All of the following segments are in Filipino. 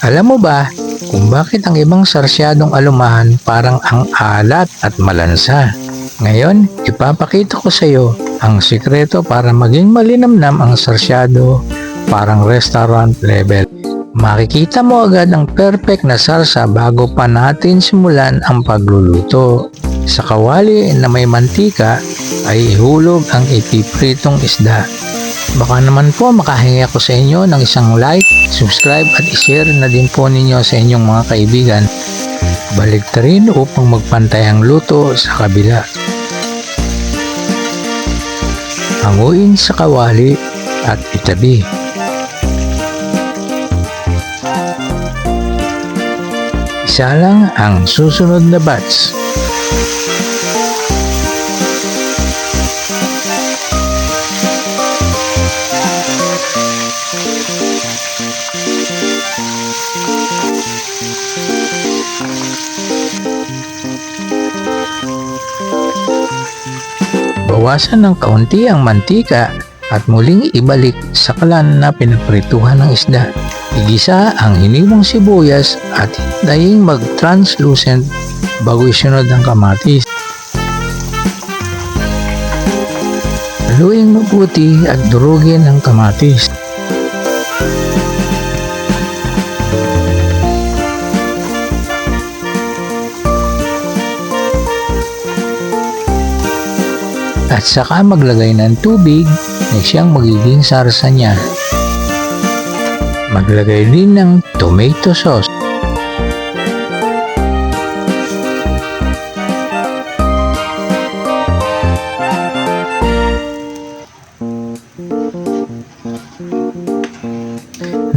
Alam mo ba kung bakit ang ibang sarsyadong alumahan parang ang alat at malansa? Ngayon, ipapakita ko sa iyo ang sikreto para maging malinamnam ang sarsyado parang restaurant level. Makikita mo agad ang perfect na sarsa bago pa natin simulan ang pagluluto. Sa kawali na may mantika ay ihulog ang ipipritong isda. Baka naman po makahingi ako sa inyo ng isang like, subscribe at ishare na din po ninyo sa inyong mga kaibigan. Baliktarin upang magpantay ang luto sa kabila. Hanguin sa kawali at itabi. Isa lang ang susunod na batch. Bawasan ng kaunti ang mantika at muling ibalik sa kalan na pinaprituhan ng isda. Igisa ang hiniwang sibuyas at hintayin mag-translucent bago isunod ang kamatis. Haluin mabuti at durugin ang kamatis. At saka maglagay ng tubig na siyang magiging sarsa niya. Maglagay din ng tomato sauce.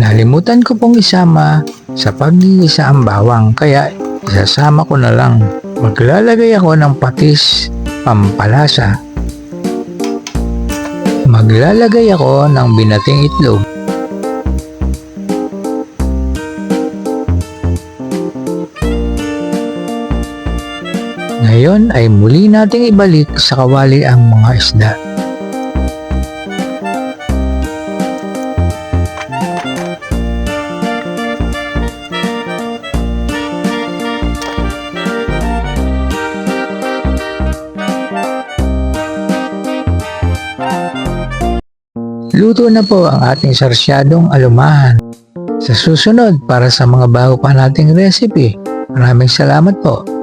Nalimutan ko pong isama sa pag-iisa ang bawang kaya isasama ko na lang. Maglalagay ako ng patis pampalasa. Maglalagay ako ng binating itlog. Ngayon ay muli nating ibalik sa kawali ang mga isda. Luto na po ang ating sarsyadong alumahan. Sa susunod para sa mga bago pa nating recipe. Maraming salamat po.